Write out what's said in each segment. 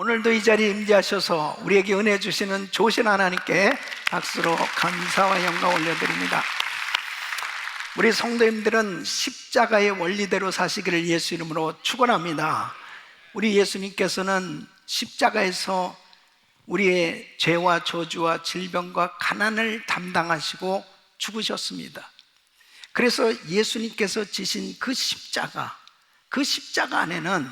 오늘도 이 자리에 임재하셔서 우리에게 은혜 주시는 좋으신 하나님께 박수로 감사와 영광 올려드립니다. 우리 성도님들은 십자가의 원리대로 사시기를 예수 이름으로 축원합니다. 우리 예수님께서는 십자가에서 우리의 죄와 저주와 질병과 가난을 담당하시고 죽으셨습니다. 그래서 예수님께서 지신 그 십자가 안에는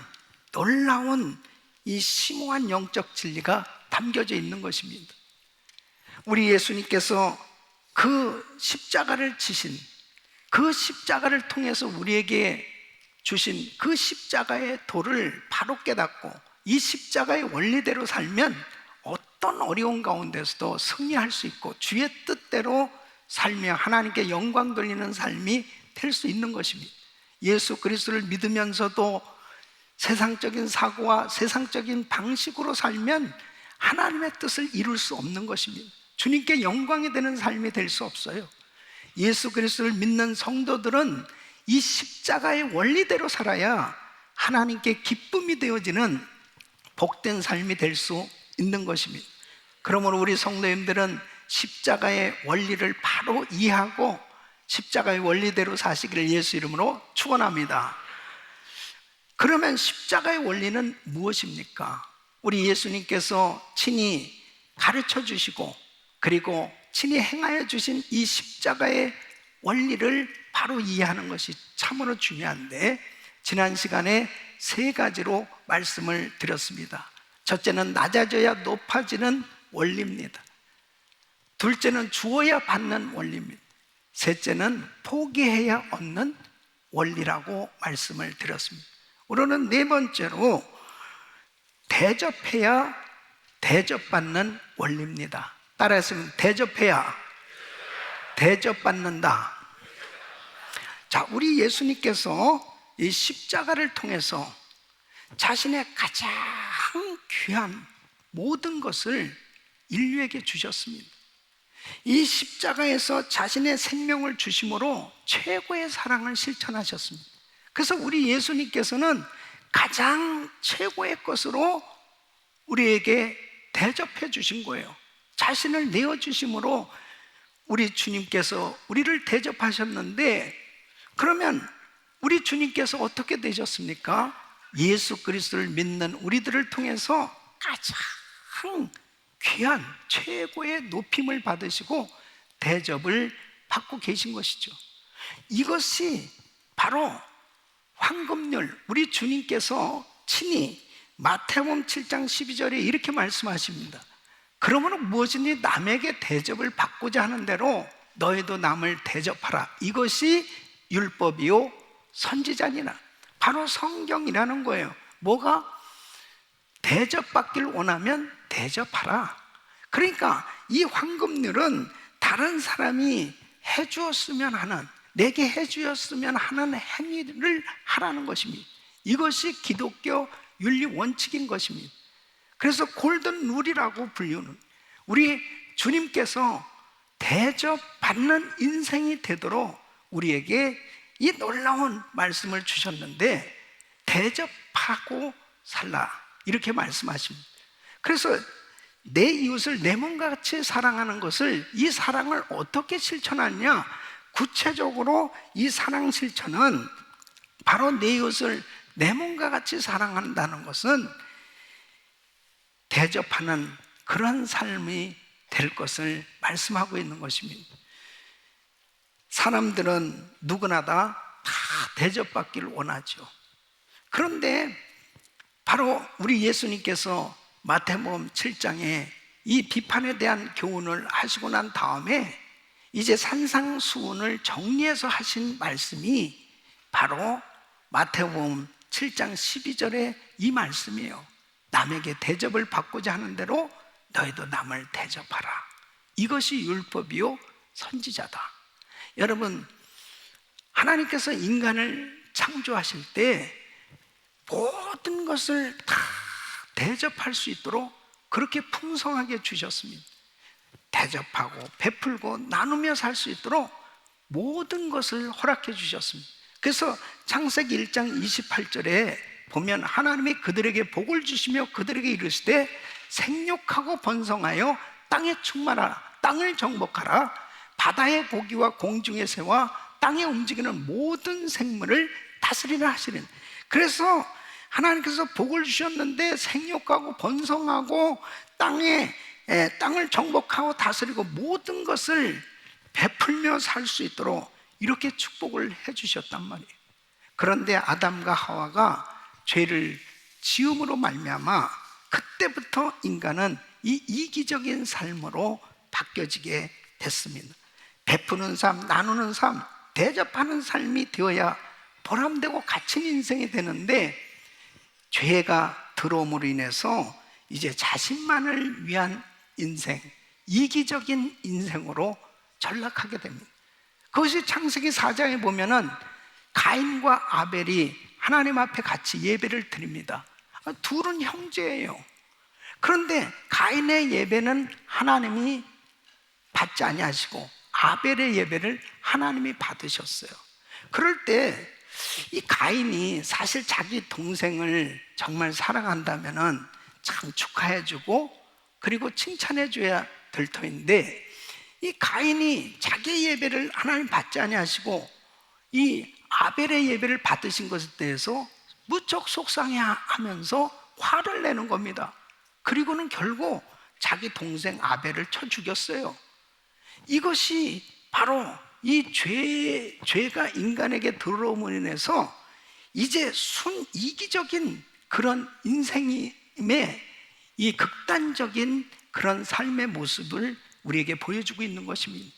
놀라운 이 심오한 영적 진리가 담겨져 있는 것입니다. 우리 예수님께서 그 십자가를 지신, 그 십자가를 통해서 우리에게 주신 그 십자가의 도를 바로 깨닫고 이 십자가의 원리대로 살면 어떤 어려운 가운데서도 승리할 수 있고 주의 뜻대로 살며 하나님께 영광 돌리는 삶이 될 수 있는 것입니다. 예수 그리스도를 믿으면서도 세상적인 사고와 세상적인 방식으로 살면 하나님의 뜻을 이룰 수 없는 것입니다. 주님께 영광이 되는 삶이 될 수 없어요. 예수 그리스도를 믿는 성도들은 이 십자가의 원리대로 살아야 하나님께 기쁨이 되어지는 복된 삶이 될 수 있는 것입니다. 그러므로 우리 성도님들은 십자가의 원리를 바로 이해하고 십자가의 원리대로 사시기를 예수 이름으로 축원합니다. 그러면 십자가의 원리는 무엇입니까? 우리 예수님께서 친히 가르쳐 주시고 그리고 친히 행하여 주신 이 십자가의 원리를 바로 이해하는 것이 참으로 중요한데, 지난 시간에 세 가지로 말씀을 드렸습니다. 첫째는 낮아져야 높아지는 원리입니다. 둘째는 주어야 받는 원리입니다. 셋째는 포기해야 얻는 원리라고 말씀을 드렸습니다. 우리는 네 번째로 대접해야 대접받는 원리입니다. 따라했으면 대접해야 대접받는다. 자, 우리 예수님께서 이 십자가를 통해서 자신의 가장 귀한 모든 것을 인류에게 주셨습니다. 이 십자가에서 자신의 생명을 주심으로 최고의 사랑을 실천하셨습니다. 그래서 우리 예수님께서는 가장 최고의 것으로 우리에게 대접해 주신 거예요. 자신을 내어주심으로 우리 주님께서 우리를 대접하셨는데, 그러면 우리 주님께서 어떻게 되셨습니까? 예수 그리스도를 믿는 우리들을 통해서 가장 귀한 최고의 높임을 받으시고 대접을 받고 계신 것이죠. 이것이 바로 황금률, 우리 주님께서 친히 마태복음 7장 12절에 이렇게 말씀하십니다. 그러므로 무엇이든지 남에게 대접을 받고자 하는 대로 너희도 남을 대접하라. 이것이 율법이요 선지자니라. 바로 성경이라는 거예요. 뭐가? 대접받길 원하면 대접하라. 그러니까 이 황금률은 다른 사람이 해주었으면 하는, 내게 해주었으면 하는 행위를 하라는 것입니다. 이것이 기독교 윤리 원칙인 것입니다. 그래서 골든 룰이라고 불리는, 우리 주님께서 대접받는 인생이 되도록 우리에게 이 놀라운 말씀을 주셨는데, 대접하고 살라 이렇게 말씀하십니다. 그래서 내 이웃을 내 몸과 같이 사랑하는 것을, 이 사랑을 어떻게 실천하느냐? 구체적으로 이 사랑 실천은 바로 내 이웃을 내 몸과 같이 사랑한다는 것은 대접하는 그런 삶이 될 것을 말씀하고 있는 것입니다. 사람들은 누구나 다 대접받기를 원하죠. 그런데 바로 우리 예수님께서 마태복음 7장에 이 비판에 대한 교훈을 하시고 난 다음에 이제 산상수훈을 정리해서 하신 말씀이 바로 마태복음 7장 12절의 이 말씀이에요. 남에게 대접을 받고자 하는 대로 너희도 남을 대접하라. 이것이 율법이요 선지자다. 여러분, 하나님께서 인간을 창조하실 때 모든 것을 다 대접할 수 있도록 그렇게 풍성하게 주셨습니다. 대접하고 베풀고 나누며 살 수 있도록 모든 것을 허락해 주셨습니다. 그래서 창세기 1장 28절에 보면 하나님이 그들에게 복을 주시며 그들에게 이르시되 생육하고 번성하여 땅에 충만하라, 땅을 정복하라, 바다의 고기와 공중의 새와 땅에 움직이는 모든 생물을 다스리라 하시는. 그래서 하나님께서 복을 주셨는데 생육하고 번성하고 땅을 정복하고 다스리고 모든 것을 베풀며 살 수 있도록 이렇게 축복을 해주셨단 말이에요. 그런데 아담과 하와가 죄를 지음으로 말미암아 그때부터 인간은 이 이기적인 삶으로 바뀌어지게 됐습니다. 베푸는 삶, 나누는 삶, 대접하는 삶이 되어야 보람되고 갇힌 인생이 되는데, 죄가 들어옴으로 인해서 이제 자신만을 위한 인생, 이기적인 인생으로 전락하게 됩니다. 그것이 창세기 4장에 보면은 가인과 아벨이 하나님 앞에 같이 예배를 드립니다. 둘은 형제예요. 그런데 가인의 예배는 하나님이 받지 아니하시고 아벨의 예배를 하나님이 받으셨어요. 그럴 때 이 가인이 사실 자기 동생을 정말 사랑한다면은 참 축하해주고 그리고 칭찬해줘야 될 터인데, 이 가인이 자기 예배를 하나님 받지 아니하시고 이 아벨의 예배를 받으신 것에 대해서 무척 속상해하면서 화를 내는 겁니다. 그리고는 결국 자기 동생 아벨을 쳐 죽였어요. 이것이 바로 이 죄가 인간에게 들어옴으로 인해서 이제 순이기적인 그런 인생임의 이 극단적인 그런 삶의 모습을 우리에게 보여주고 있는 것입니다.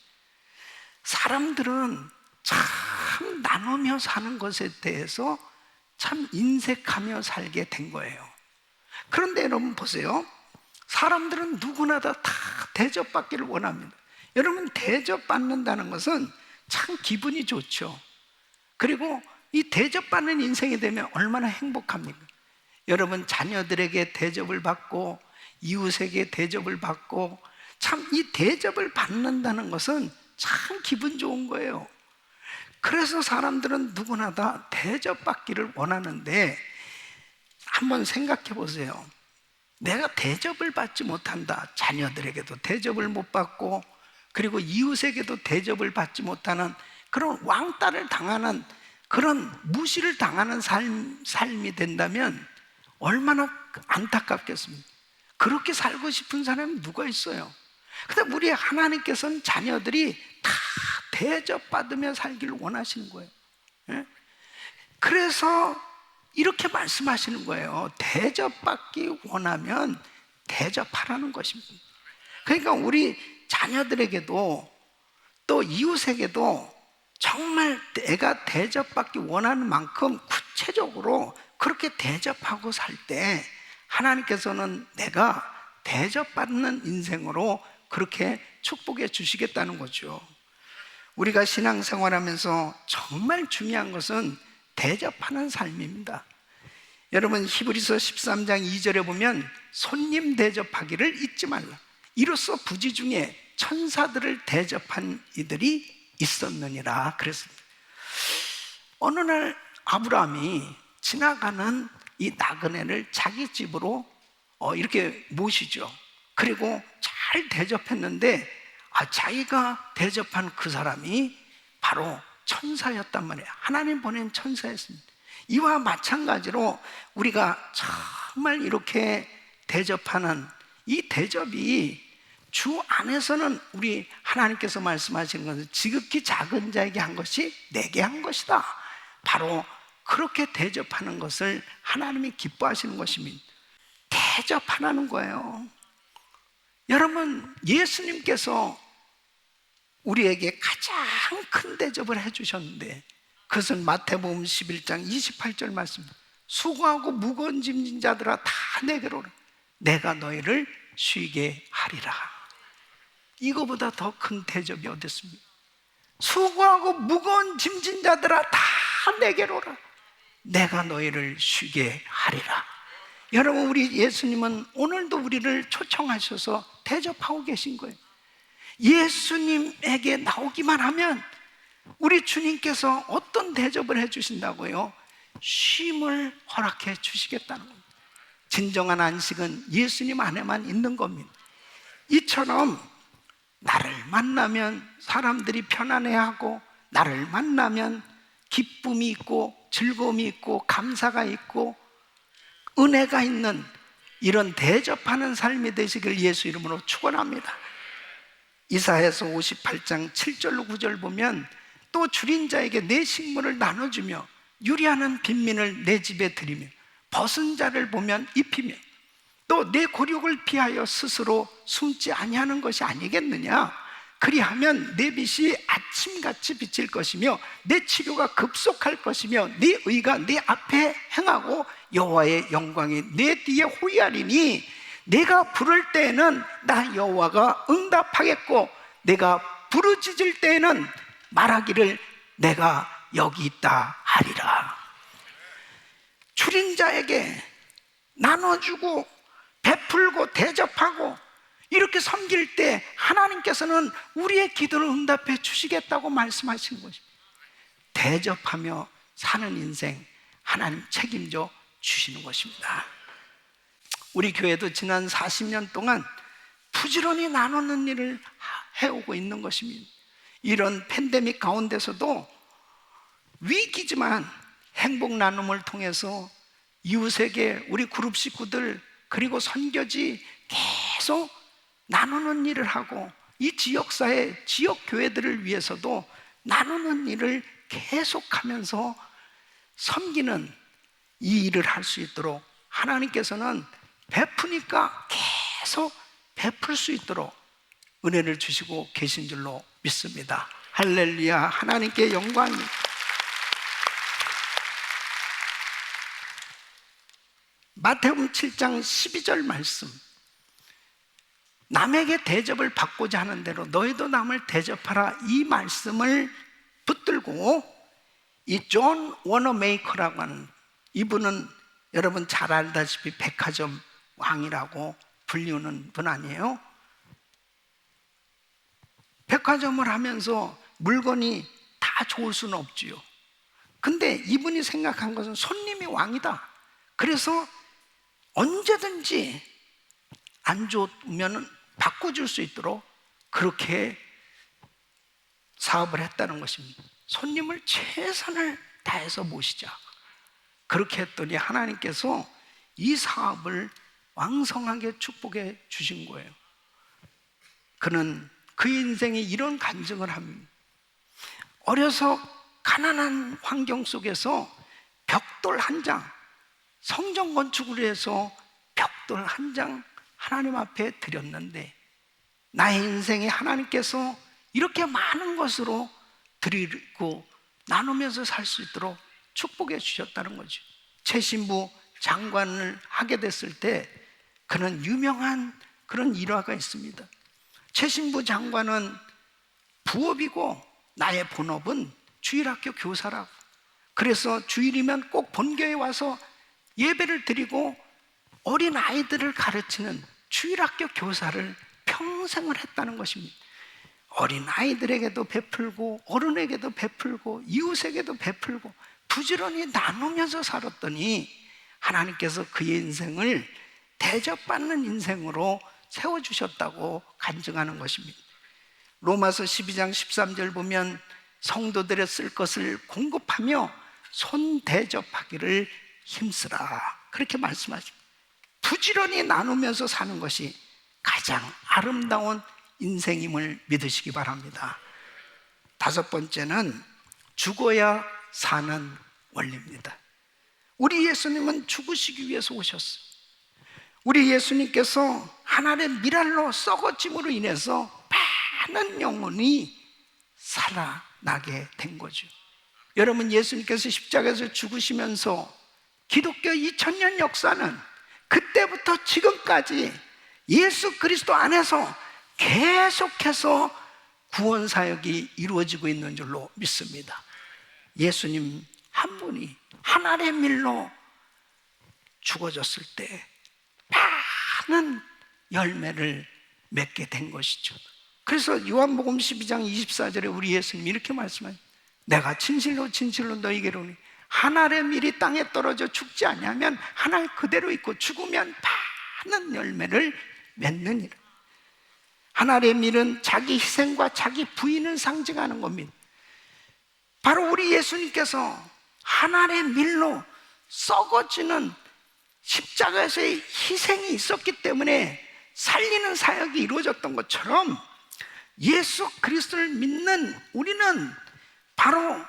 사람들은 참 나누며 사는 것에 대해서 참 인색하며 살게 된 거예요. 그런데 여러분 보세요. 사람들은 누구나 다 대접받기를 원합니다. 여러분, 대접받는다는 것은 참 기분이 좋죠. 그리고 이 대접받는 인생이 되면 얼마나 행복합니까? 여러분, 자녀들에게 대접을 받고 이웃에게 대접을 받고, 참 이 대접을 받는다는 것은 참 기분 좋은 거예요. 그래서 사람들은 누구나 다 대접받기를 원하는데, 한번 생각해 보세요. 내가 대접을 받지 못한다. 자녀들에게도 대접을 못 받고 그리고 이웃에게도 대접을 받지 못하는 그런 왕따를 당하는, 그런 무시를 당하는 삶이 된다면 얼마나 안타깝겠습니까? 그렇게 살고 싶은 사람이 누가 있어요? 근데 우리 하나님께서는 자녀들이 다 대접받으며 살기를 원하시는 거예요. 그래서 이렇게 말씀하시는 거예요. 대접받기 원하면 대접하라는 것입니다. 그러니까 우리 자녀들에게도 또 이웃에게도 정말 내가 대접받기 원하는 만큼 구체적으로 그렇게 대접하고 살 때 하나님께서는 내가 대접받는 인생으로 그렇게 축복해 주시겠다는 거죠. 우리가 신앙생활하면서 정말 중요한 것은 대접하는 삶입니다. 여러분, 히브리서 13장 2절에 보면 손님 대접하기를 잊지 말라. 이로써 부지 중에 천사들을 대접한 이들이 있었느니라 그랬습니다. 어느 날 아브라함이 지나가는 이 나그네를 자기 집으로 이렇게 모시죠. 그리고 잘 대접했는데 자기가 대접한 그 사람이 바로 천사였단 말이에요. 하나님 보낸 천사였습니다. 이와 마찬가지로 우리가 정말 이렇게 대접하는 이 대접이 주 안에서는 우리 하나님께서 말씀하시는 것은 지극히 작은 자에게 한 것이 내게 한 것이다. 바로 그렇게 대접하는 것을 하나님이 기뻐하시는 것입니다. 대접하라는 거예요. 여러분, 예수님께서 우리에게 가장 큰 대접을 해주셨는데 그것은 마태복음 11장 28절 말씀입니다. 수고하고 무거운 짐진 자들아 다 내게로 오라. 내가 너희를 쉬게 하리라. 이거보다 더 큰 대접이 어디 있습니까? 수고하고 무거운 짐진 자들아 다 내게로 오라. 내가 너희를 쉬게 하리라. 여러분, 우리 예수님은 오늘도 우리를 초청하셔서 대접하고 계신 거예요. 예수님에게 나오기만 하면 우리 주님께서 어떤 대접을 해주신다고요? 쉼을 허락해 주시겠다는 겁니다. 진정한 안식은 예수님 안에만 있는 겁니다. 이처럼 나를 만나면 사람들이 편안해하고, 나를 만나면 기쁨이 있고 즐거움이 있고 감사가 있고 은혜가 있는 이런 대접하는 삶이 되시길 예수 이름으로 축원합니다. 이사야서 58장 7절로 9절 보면, 또 줄인 자에게 내 식물을 나눠주며 유리하는 빈민을 내 집에 들이며 벗은 자를 보면 입히며 또 내 곤욕을 피하여 스스로 숨지 아니하는 것이 아니겠느냐. 그리하면 내 빛이 아침같이 비칠 것이며 내 치료가 급속할 것이며 네 의가 내 앞에 행하고 여호와의 영광이 내 뒤에 호위하리니, 내가 부를 때에는 나 여호와가 응답하겠고 내가 부르짖을 때에는 말하기를 내가 여기 있다 하리라. 줄인 자에게 나눠주고 베풀고 대접하고 이렇게 섬길 때 하나님께서는 우리의 기도를 응답해 주시겠다고 말씀하시는 것입니다. 대접하며 사는 인생 하나님 책임져 주시는 것입니다. 우리 교회도 지난 40년 동안 부지런히 나누는 일을 해오고 있는 것입니다. 이런 팬데믹 가운데서도 위기지만 행복 나눔을 통해서 이웃에게 우리 그룹 식구들 그리고 선교지 계속 나누는 일을 하고, 이 지역사회, 지역교회들을 위해서도 나누는 일을 계속하면서 섬기는 이 일을 할 수 있도록 하나님께서는 베푸니까 계속 베풀 수 있도록 은혜를 주시고 계신 줄로 믿습니다. 할렐루야. 하나님께 영광입니다. 마태복음 7장 12절 말씀, 남에게 대접을 받고자 하는 대로 너희도 남을 대접하라, 이 말씀을 붙들고 이 존 워너메이커라고 하는 이분은 여러분 잘 알다시피 백화점 왕이라고 불리우는 분 아니에요? 백화점을 하면서 물건이 다 좋을 수는 없지요. 근데 이분이 생각한 것은 손님이 왕이다. 그래서 언제든지 안 좋으면 바꿔줄 수 있도록 그렇게 사업을 했다는 것입니다. 손님을 최선을 다해서 모시자. 그렇게 했더니 하나님께서 이 사업을 왕성하게 축복해 주신 거예요. 그는 그 인생에 이런 간증을 합니다. 어려서 가난한 환경 속에서 벽돌 한 장, 성전 건축을 해서 벽돌 한 장 하나님 앞에 드렸는데, 나의 인생에 하나님께서 이렇게 많은 것으로 드리고 나누면서 살 수 있도록 축복해 주셨다는 거죠. 최신부 장관을 하게 됐을 때 그는 유명한 그런 일화가 있습니다. 최신부 장관은 부업이고 나의 본업은 주일학교 교사라고. 그래서 주일이면 꼭 본교에 와서 예배를 드리고 어린 아이들을 가르치는 주일학교 교사를 평생을 했다는 것입니다. 어린 아이들에게도 베풀고 어른에게도 베풀고 이웃에게도 베풀고 부지런히 나누면서 살았더니 하나님께서 그의 인생을 대접받는 인생으로 세워주셨다고 간증하는 것입니다. 로마서 12장 13절 보면 성도들의 쓸 것을 공급하며 손 대접하기를 힘쓰라, 그렇게 말씀하십니다. 부지런히 나누면서 사는 것이 가장 아름다운 인생임을 믿으시기 바랍니다. 다섯 번째는 죽어야 사는 원리입니다. 우리 예수님은 죽으시기 위해서 오셨어요. 우리 예수님께서 하나님의 미랄로 썩어짐으로 인해서 많은 영혼이 살아나게 된 거죠. 여러분, 예수님께서 십자가에서 죽으시면서 기독교 2000년 역사는 그때부터 지금까지 예수 그리스도 안에서 계속해서 구원 사역이 이루어지고 있는 줄로 믿습니다. 예수님 한 분이 하나님의 밀로 죽어졌을 때 많은 열매를 맺게 된 것이죠. 그래서 요한복음 12장 24절에 우리 예수님이 이렇게 말씀하죠. 내가 진실로 진실로 너희에게 이르노니 한 알의 밀이 땅에 떨어져 죽지 아니하면 한 알 그대로 있고 죽으면 많은 열매를 맺느니라. 한 알의 밀은 자기 희생과 자기 부인을 상징하는 겁니다. 바로 우리 예수님께서 한 알의 밀로 썩어지는 십자가에서의 희생이 있었기 때문에 살리는 사역이 이루어졌던 것처럼 예수 그리스도를 믿는 우리는 바로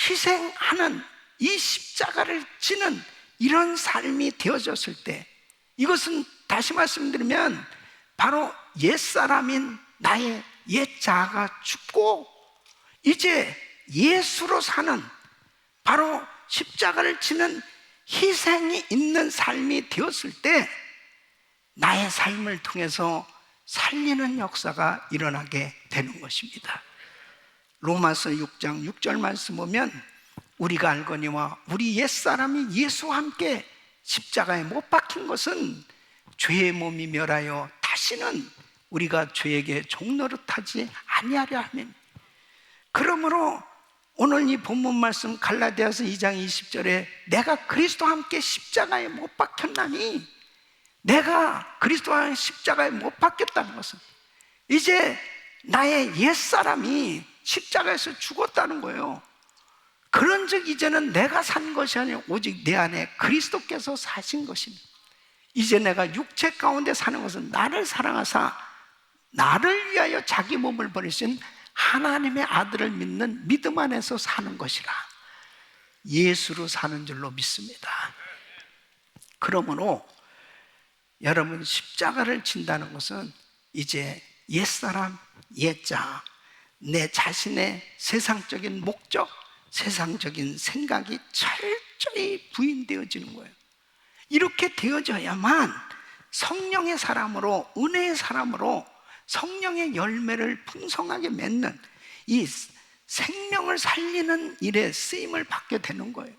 희생하는 이 십자가를 지는 이런 삶이 되어졌을 때, 이것은 다시 말씀드리면 바로 옛사람인 나의 옛자아가 죽고 이제 예수로 사는, 바로 십자가를 지는 희생이 있는 삶이 되었을 때 나의 삶을 통해서 살리는 역사가 일어나게 되는 것입니다. 로마서 6장 6절 말씀 보면 우리가 알거니와 우리 옛사람이 예수와 함께 십자가에 못 박힌 것은 죄의 몸이 멸하여 다시는 우리가 죄에게 종노릇하지 아니하려 하면, 그러므로 오늘 이 본문 말씀 갈라디아서 2장 20절에 내가 그리스도와 함께 십자가에 못 박혔나니, 내가 그리스도와 십자가에 못 박혔다는 것은 이제 나의 옛사람이 십자가에서 죽었다는 거예요. 그런즉 이제는 내가 산 것이 아니라 오직 내 안에 그리스도께서 사신 것입니다. 이제 내가 육체 가운데 사는 것은 나를 사랑하사 나를 위하여 자기 몸을 버리신 하나님의 아들을 믿는 믿음 안에서 사는 것이라. 예수로 사는 줄로 믿습니다. 그러므로 여러분, 십자가를 진다는 것은 이제 옛사람, 옛자, 내 자신의 세상적인 목적, 세상적인 생각이 철저히 부인되어지는 거예요. 이렇게 되어져야만 성령의 사람으로, 은혜의 사람으로 성령의 열매를 풍성하게 맺는 이 생명을 살리는 일에 쓰임을 받게 되는 거예요.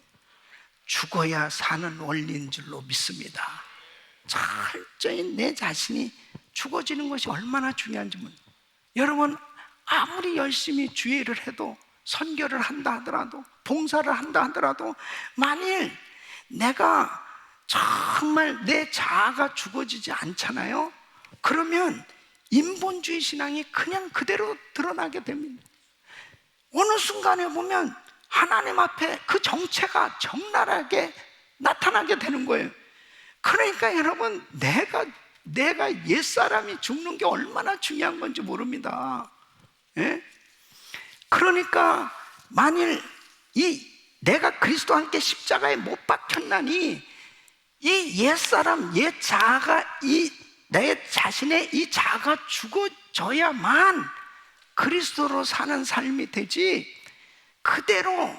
죽어야 사는 원리인 줄로 믿습니다. 철저히 내 자신이 죽어지는 것이 얼마나 중요한지 모릅니다. 여러분, 아무리 열심히 주의를 해도, 선교를 한다 하더라도, 봉사를 한다 하더라도 만일 내가 정말 내 자아가 죽어지지 않잖아요. 그러면 인본주의 신앙이 그냥 그대로 드러나게 됩니다. 어느 순간에 보면 하나님 앞에 그 정체가 적나라하게 나타나게 되는 거예요. 그러니까 여러분, 내가 옛사람이 죽는 게 얼마나 중요한 건지 모릅니다. 예? 그러니까 만일 내가 그리스도와 함께 십자가에 못 박혔나니 이 옛사람, 옛자아가, 내 자신의 이 자아가 죽어져야만 그리스도로 사는 삶이 되지, 그대로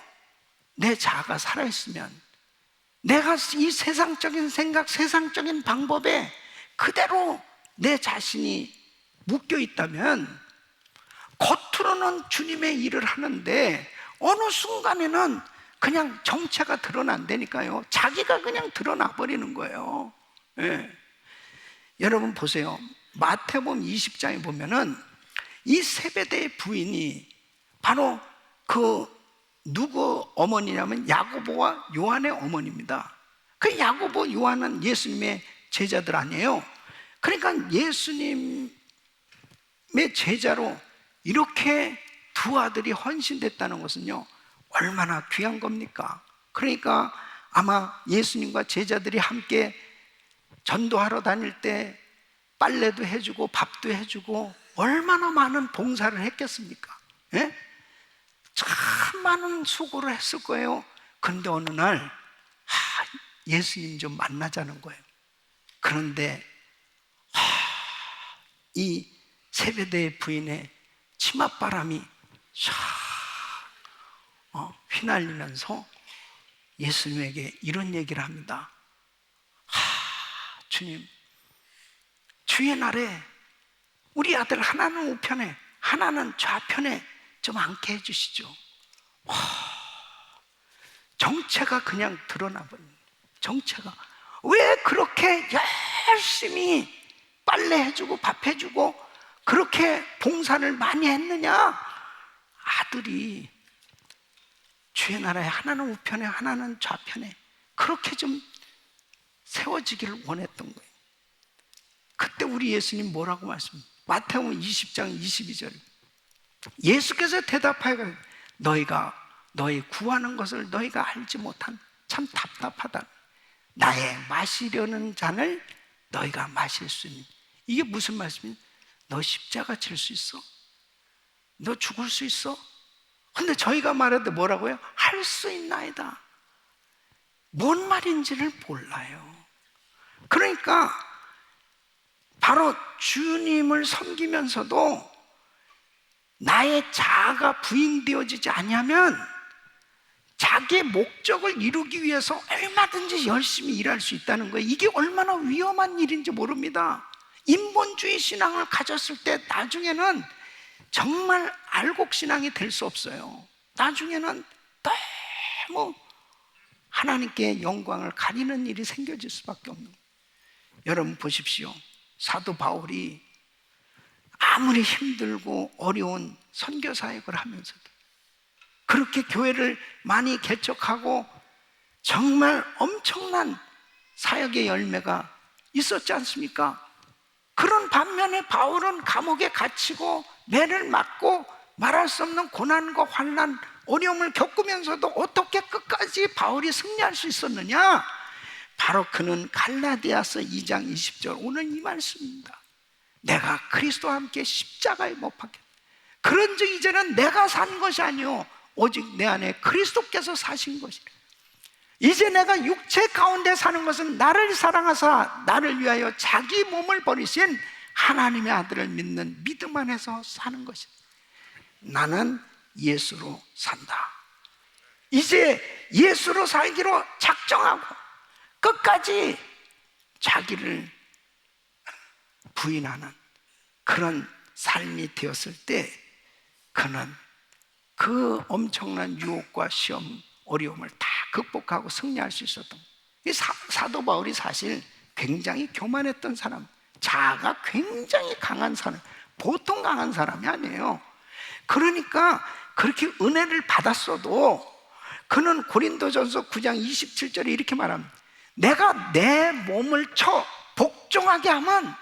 내 자아가 살아있으면, 내가 이 세상적인 생각, 세상적인 방법에 그대로 내 자신이 묶여 있다면 겉으로는 주님의 일을 하는데 어느 순간에는 그냥 정체가 드러난다니까요. 자기가 그냥 드러나 버리는 거예요. 예. 여러분 보세요. 마태복음 20장에 보면은 이 세베대의 부인이 바로 누구 어머니냐면 야고보와 요한의 어머니입니다. 그 야고보, 요한은 예수님의 제자들 아니에요. 그러니까 예수님의 제자로 이렇게 두 아들이 헌신됐다는 것은요, 얼마나 귀한 겁니까? 그러니까 아마 예수님과 제자들이 함께 전도하러 다닐 때 빨래도 해주고 밥도 해주고 얼마나 많은 봉사를 했겠습니까? 예? 참 많은 수고를 했을 거예요. 그런데 어느 날 예수님 좀 만나자는 거예요. 그런데 이 세베대의 부인의 치맛바람이 휘날리면서 예수님에게 이런 얘기를 합니다. 주님, 주의 날에 우리 아들 하나는 우편에 하나는 좌편에 좀 앉게 해주시죠. 정체가 그냥 드러나버린, 정체가 왜 그렇게 열심히 빨래해주고 밥해주고 그렇게 봉사를 많이 했느냐? 아들이 주의 나라에 하나는 우편에 하나는 좌편에 그렇게 좀 세워지기를 원했던 거예요. 그때 우리 예수님 뭐라고 말씀합니까? 마태복음 20장 22절 예수께서 대답하여 너희가 너희 구하는 것을 너희가 알지 못한 참 답답하다. 나의 마시려는 잔을 너희가 마실 수 있는. 이게 무슨 말씀이냐? 너 십자가 질 수 있어? 너 죽을 수 있어? 근데 저희가 말할 때 뭐라고요? 할 수 있나이다. 뭔 말인지를 몰라요. 그러니까 바로 주님을 섬기면서도 나의 자아가 부인되어지지 않으면 자기의 목적을 이루기 위해서 얼마든지 열심히 일할 수 있다는 거예요. 이게 얼마나 위험한 일인지 모릅니다. 인본주의 신앙을 가졌을 때 나중에는 정말 알곡신앙이 될 수 없어요. 나중에는 너무 하나님께 영광을 가리는 일이 생겨질 수밖에 없는 거예요. 여러분 보십시오. 사도 바울이 아무리 힘들고 어려운 선교 사역을 하면서도 그렇게 교회를 많이 개척하고 정말 엄청난 사역의 열매가 있었지 않습니까? 그런 반면에 바울은 감옥에 갇히고 매를 맞고 말할 수 없는 고난과 환난, 어려움을 겪으면서도 어떻게 끝까지 바울이 승리할 수 있었느냐? 바로 그는 갈라디아서 2장 20절 오늘 이 말씀입니다. 내가 그리스도와 함께 십자가에 못 박혔다. 그런즉 이제는 내가 산 것이 아니요 오직 내 안에 그리스도께서 사신 것이라. 이제 내가 육체 가운데 사는 것은 나를 사랑하사 나를 위하여 자기 몸을 버리신 하나님의 아들을 믿는 믿음 안에서 사는 것이다. 나는 예수로 산다. 이제 예수로 살기로 작정하고 끝까지 자기를 부인하는 그런 삶이 되었을 때 그는 그 엄청난 유혹과 시험, 어려움을 다 극복하고 승리할 수 있었던 거예요. 사도 바울이 사실 굉장히 교만했던 사람, 자아가 굉장히 강한 사람, 보통 강한 사람이 아니에요. 그러니까 그렇게 은혜를 받았어도 그는 고린도전서 9장 27절에 이렇게 말합니다. 내가 내 몸을 쳐 복종하게 하면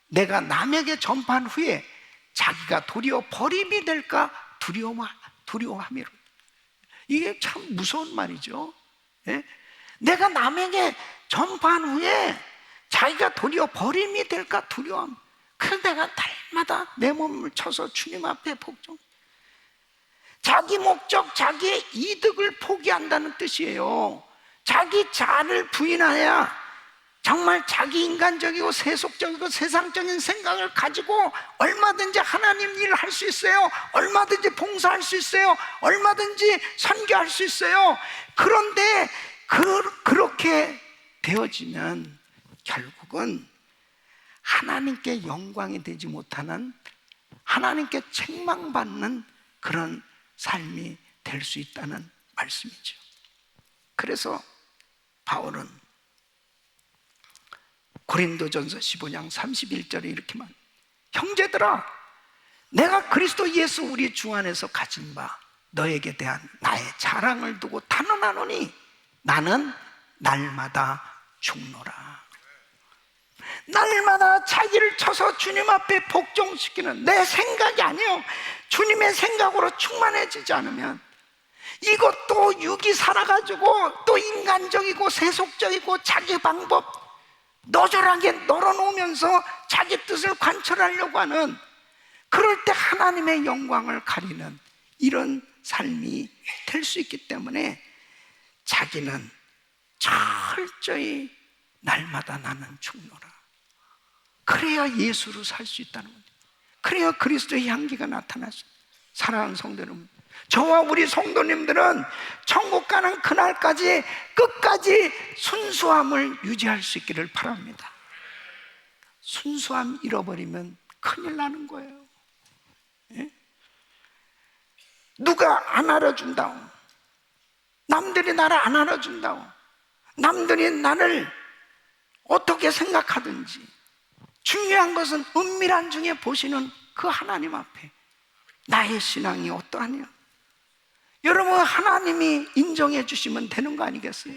내가 남에게 전파한 후에 자기가 도리어 버림이 될까 두려워함이로. 이게 참 무서운 말이죠. 예? 내가 남에게 전파한 후에 자기가 도리어 버림이 될까 두려워함. 그래서 내가 날마다 내 몸을 쳐서 주님 앞에 복종. 자기 목적, 자기의 이득을 포기한다는 뜻이에요. 자기 자아를 부인하여야 정말 자기 인간적이고 세속적이고 세상적인 생각을 가지고 얼마든지 하나님 일을 할 수 있어요. 얼마든지 봉사할 수 있어요. 얼마든지 선교할 수 있어요. 그런데 그렇게 되어지면 결국은 하나님께 영광이 되지 못하는, 하나님께 책망받는 그런 삶이 될 수 있다는 말씀이죠. 그래서 바울은 고린도전서 15장 31절에 이렇게 말합니다. 형제들아, 내가 그리스도 예수 우리 주 안에서 가진 바 너에게 대한 나의 자랑을 두고 단언하노니 나는 날마다 죽노라. 날마다 자기를 쳐서 주님 앞에 복종시키는 내 생각이 아니에요. 주님의 생각으로 충만해지지 않으면 이것도 육이 살아가지고 또 인간적이고 세속적이고 자기 방법 너절하게 널어놓으면서 자기 뜻을 관철하려고 하는, 그럴 때 하나님의 영광을 가리는 이런 삶이 될 수 있기 때문에 자기는 철저히 날마다 나는 죽노라. 그래야 예수로 살 수 있다는 거죠. 그래야 그리스도의 향기가 나타날 수 있어요. 사랑하는 성도 여러분, 저와 우리 성도님들은 천국 가는 그날까지 끝까지 순수함을 유지할 수 있기를 바랍니다. 순수함 잃어버리면 큰일 나는 거예요. 예? 누가 안 알아준다고, 남들이 나를 안 알아준다고, 남들이 나를 어떻게 생각하든지, 중요한 것은 은밀한 중에 보시는 그 하나님 앞에 나의 신앙이 어떠하냐, 여러분, 하나님이 인정해 주시면 되는 거 아니겠어요?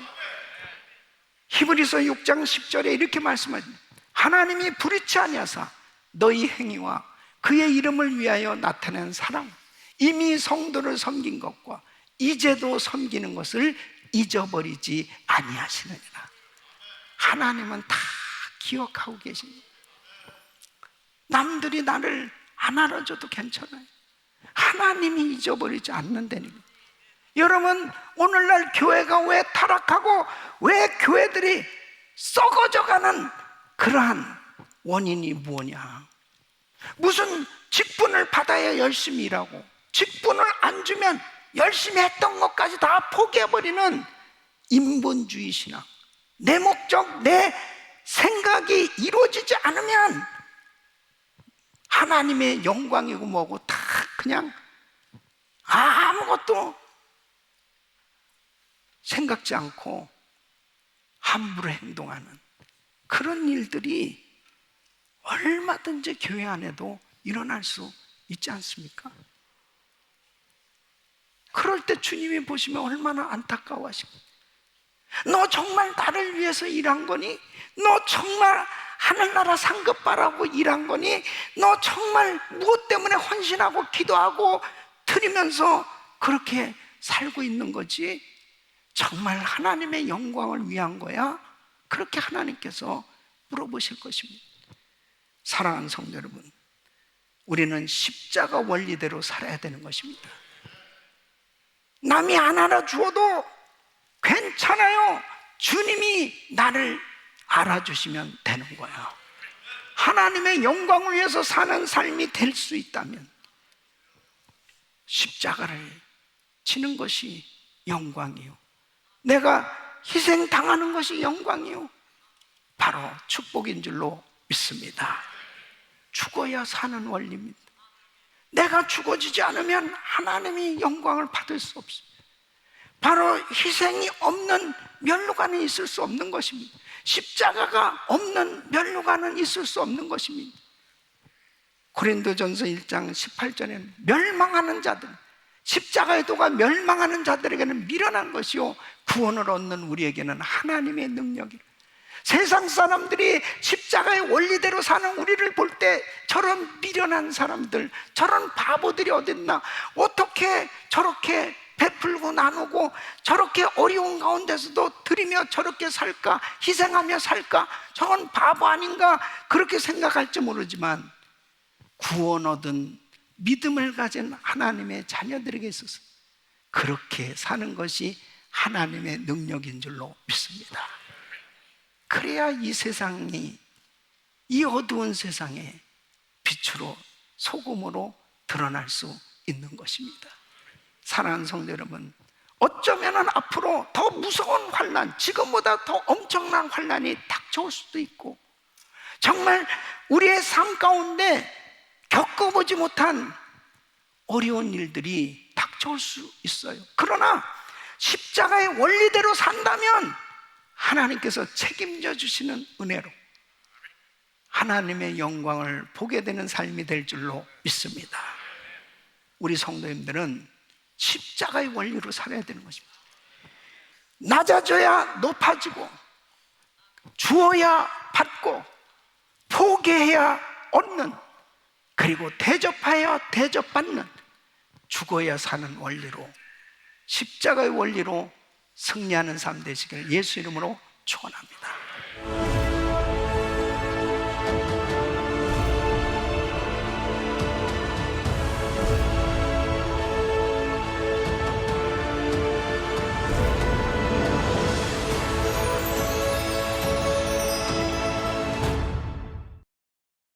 히브리서 6장 10절에 이렇게 말씀하십니다. 하나님이 불의치 아니하사 너희 행위와 그의 이름을 위하여 나타낸 사랑, 이미 성도를 섬긴 것과 이제도 섬기는 것을 잊어버리지 아니하시느니라. 하나님은 다 기억하고 계십니다. 남들이 나를 안 알아줘도 괜찮아요. 하나님이 잊어버리지 않는다니까. 여러분, 오늘날 교회가 왜 타락하고 왜 교회들이 썩어져가는 그러한 원인이 뭐냐? 무슨 직분을 받아야 열심히 일하고, 직분을 안 주면 열심히 했던 것까지 다 포기해버리는 인본주의 신앙. 내 목적, 내 생각이 이루어지지 않으면 하나님의 영광이고 뭐고 다 그냥 아무것도 생각지 않고 함부로 행동하는 그런 일들이 얼마든지 교회 안에도 일어날 수 있지 않습니까? 그럴 때 주님이 보시면 얼마나 안타까워하시고, 너 정말 나를 위해서 일한 거니? 너 정말 하늘나라 상급바라고 일한 거니? 너 정말 무엇 때문에 헌신하고 기도하고 드리면서 그렇게 살고 있는 거지? 정말 하나님의 영광을 위한 거야? 그렇게 하나님께서 물어보실 것입니다. 사랑하는 성도 여러분, 우리는 십자가 원리대로 살아야 되는 것입니다. 남이 안 알아주어도 괜찮아요. 주님이 나를 알아주시면 되는 거야. 하나님의 영광을 위해서 사는 삶이 될 수 있다면 십자가를 지는 것이 영광이요, 내가 희생당하는 것이 영광이요, 바로 축복인 줄로 믿습니다. 죽어야 사는 원리입니다. 내가 죽어지지 않으면 하나님이 영광을 받을 수 없습니다. 바로 희생이 없는 면류관은 있을 수 없는 것입니다. 십자가가 없는 면류관은 있을 수 없는 것입니다. 고린도전서 1장 18절에는 멸망하는 자들, 십자가의 도가 멸망하는 자들에게는 미련한 것이요 구원을 얻는 우리에게는 하나님의 능력이라. 세상 사람들이 십자가의 원리대로 사는 우리를 볼 때 저런 미련한 사람들, 저런 바보들이 어딨나, 어떻게 저렇게 베풀고 나누고 저렇게 어려운 가운데서도 드리며 저렇게 살까, 희생하며 살까, 저건 바보 아닌가 그렇게 생각할지 모르지만, 구원 얻은 믿음을 가진 하나님의 자녀들에게 있어서 그렇게 사는 것이 하나님의 능력인 줄로 믿습니다. 그래야 이 세상이, 이 어두운 세상에 빛으로, 소금으로 드러날 수 있는 것입니다. 사랑하는 성도 여러분, 어쩌면 앞으로 더 무서운 환난, 지금보다 더 엄청난 환난이 닥쳐올 수도 있고, 정말 우리의 삶 가운데 겪어보지 못한 어려운 일들이 닥쳐올 수 있어요. 그러나 십자가의 원리대로 산다면 하나님께서 책임져 주시는 은혜로 하나님의 영광을 보게 되는 삶이 될 줄로 믿습니다. 우리 성도님들은 십자가의 원리로 살아야 되는 것입니다. 낮아져야 높아지고, 주어야 받고, 포기해야 얻는, 그리고 대접하여 대접받는, 죽어야 사는 원리로, 십자가의 원리로 승리하는 삶 되시길 예수 이름으로 축원합니다.